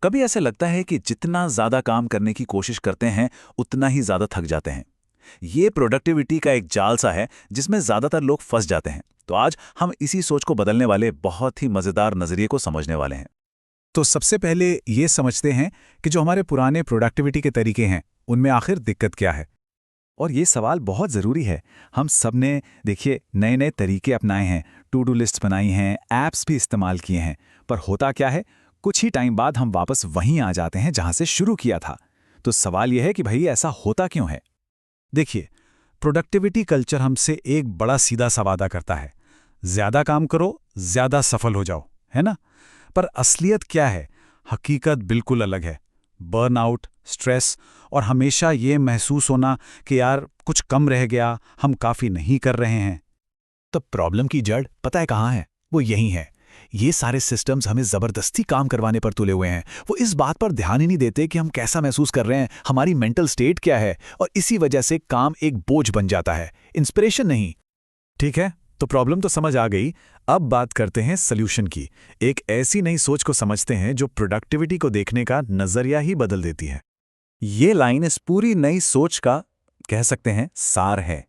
कभी ऐसे लगता है कि जितना ज़्यादा काम करने की कोशिश करते हैं, उतना ही ज़्यादा थक जाते हैं। ये प्रोडक्टिविटी का एक जाल सा है जिसमें ज़्यादातर लोग फंस जाते हैं। तो आज हम इसी सोच को बदलने वाले बहुत ही मज़ेदार नज़रिए को समझने वाले हैं। तो सबसे पहले ये समझते हैं कि जो हमारे पुराने प्रोडक्टिविटी के तरीके हैं, उनमें आखिर दिक्कत क्या है। और ये सवाल बहुत ज़रूरी है। हम सब ने देखिए नए नए तरीके अपनाए हैं, टू डू लिस्ट बनाई हैं, ऐप्स भी इस्तेमाल किए हैं, पर होता क्या है, कुछ ही टाइम बाद हम वापस वहीं आ जाते हैं जहां से शुरू किया था। तो सवाल यह है कि भाई ऐसा होता क्यों है। देखिए, प्रोडक्टिविटी कल्चर हमसे एक बड़ा सीधा सा वादा करता है, ज्यादा काम करो, ज्यादा सफल हो जाओ, है ना? पर असलियत क्या है? हकीकत बिल्कुल अलग है। बर्नआउट, स्ट्रेस और हमेशा ये महसूस होना कि यार कुछ कम रह गया, हम काफी नहीं कर रहे हैं। तो प्रॉब्लम की जड़ पता है कहाँ है? वो यही है। ये सारे सिस्टम्स हमें जबरदस्ती काम करवाने पर तुले हुए हैं। वो इस बात पर ध्यान ही नहीं देते कि हम कैसा महसूस कर रहे हैं, हमारी मेंटल स्टेट क्या है, और इसी वजह से काम एक बोझ बन जाता है, इंस्पिरेशन नहीं। ठीक है, तो प्रॉब्लम तो समझ आ गई। अब बात करते हैं सल्यूशन की। एक ऐसी नई सोच को समझते हैं जो प्रोडक्टिविटी को देखने का नजरिया ही बदल देती है। ये लाइन इस पूरी नई सोच का कह सकते हैं सार है।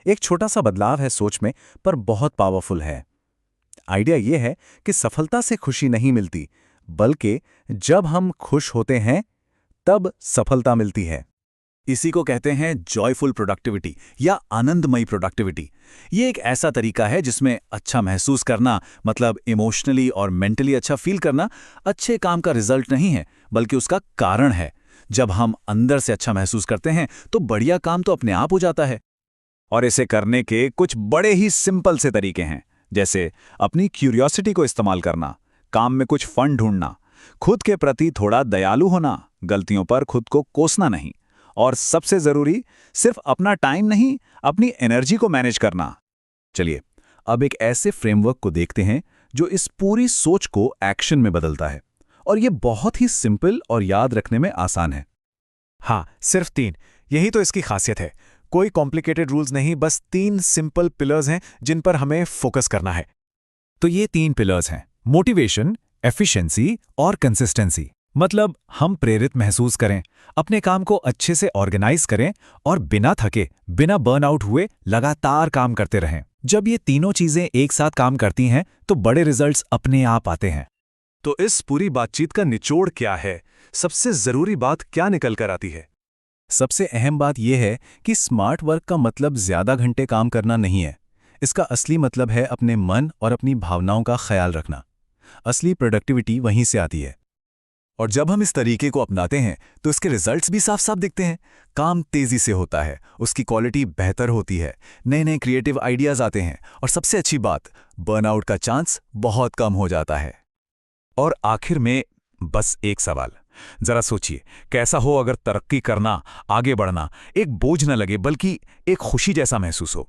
एक छोटा सा बदलाव है सोच में, पर बहुत पावरफुल है। आइडिया ये है कि सफलता से खुशी नहीं मिलती, बल्कि जब हम खुश होते हैं तब सफलता मिलती है। इसी को कहते हैं जॉयफुल प्रोडक्टिविटी या आनंदमयी प्रोडक्टिविटी। ये एक ऐसा तरीका है जिसमें अच्छा महसूस करना, मतलब इमोशनली और मेंटली अच्छा फील करना, अच्छे काम का रिजल्ट नहीं है, बल्कि उसका कारण है। जब हम अंदर से अच्छा महसूस करते हैं तो बढ़िया काम तो अपने आप हो जाता है। और इसे करने के कुछ बड़े ही सिंपल से तरीके हैं, जैसे अपनी क्यूरियोसिटी को इस्तेमाल करना, काम में कुछ फन ढूंढना, खुद के प्रति थोड़ा दयालु होना, गलतियों पर खुद को कोसना नहीं, और सबसे जरूरी, सिर्फ अपना टाइम नहीं, अपनी एनर्जी को मैनेज करना। चलिए अब एक ऐसे फ्रेमवर्क को देखते हैं जो इस पूरी सोच को एक्शन में बदलता है। और ये बहुत ही सिंपल और याद रखने में आसान है। हाँ, सिर्फ 3। यही तो इसकी खासियत है। कोई कॉम्प्लिकेटेड रूल्स नहीं, बस 3 सिंपल पिलर्स हैं जिन पर हमें फोकस करना है। तो ये 3 पिलर्स हैं: मोटिवेशन, एफिशिएंसी और कंसिस्टेंसी। मतलब हम प्रेरित महसूस करें, अपने काम को अच्छे से ऑर्गेनाइज करें और बिना थके, बिना बर्नआउट हुए लगातार काम करते रहें। जब ये तीनों चीजें एक साथ काम करती हैं तो बड़े रिजल्ट्स अपने आप आते हैं। तो इस पूरी बातचीत का निचोड़ क्या है? सबसे जरूरी बात क्या निकल कर आती है? सबसे अहम बात यह है कि स्मार्ट वर्क का मतलब ज्यादा घंटे काम करना नहीं है। इसका असली मतलब है अपने मन और अपनी भावनाओं का ख्याल रखना। असली प्रोडक्टिविटी वहीं से आती है। और जब हम इस तरीके को अपनाते हैं तो इसके रिजल्ट्स भी साफ साफ दिखते हैं। काम तेजी से होता है, उसकी क्वालिटी बेहतर होती है, नए नए क्रिएटिव आइडियाज आते हैं, और सबसे अच्छी बात, बर्नआउट का चांस बहुत कम हो जाता है। और आखिर में बस एक सवाल, जरा सोचिए, कैसा हो अगर तरक्की करना, आगे बढ़ना एक बोझ न लगे, बल्कि एक खुशी जैसा महसूस हो।